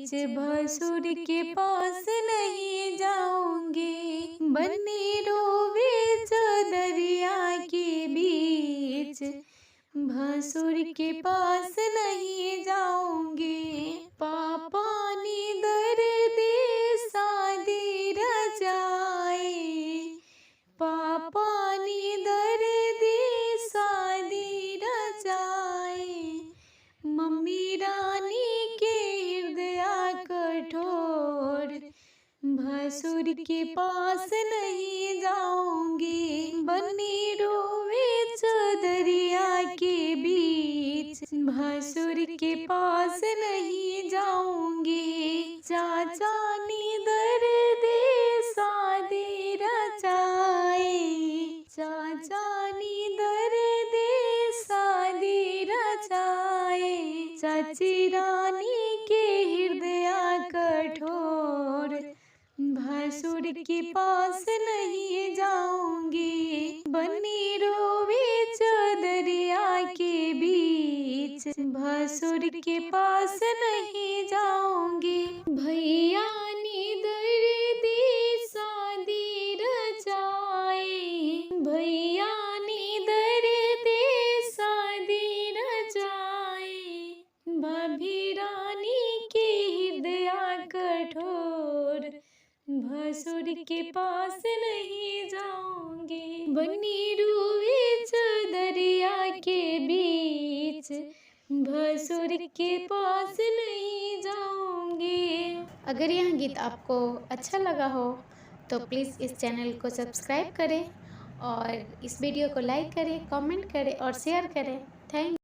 बीच भसुर के पास नहीं जाऊंगी, बन्नी रोवे दरिया के बीच भसुर के पास नहीं जाऊंगी। पापा ने दर्द शादी रचाए, पापा ने दर्द शादी रचाए, मम्मी रानी के हृदय कठोर, भसुर के पास नहीं जाऊंगी, बन्नी रोवे दरिया के बीच भसुर के पास नहीं जाऊंगी। चाचा ने दर्द शादी रचाए, चाचा ने दर्द शादी रचाए, चाची रानी के हृदय कठोर, भसुर के पास नहीं जाऊंगी, बन्नी रोवे दरिया के बीच भसुर के पास नहीं जाऊंगी। भैया ने दर्द शादी रचाए, भैया ने दर्द शादी रचाए, भाभी रानी के हृदय कठोर, भसुर के पास नहीं जाऊंगी, बन्नी रोवे दरिया के बीच भसुर के पास नहीं जाऊंगी। अगर यह गीत आपको अच्छा लगा हो तो प्लीज़ इस चैनल को सब्सक्राइब करें और इस वीडियो को लाइक करें, कमेंट करें और शेयर करें। थैंक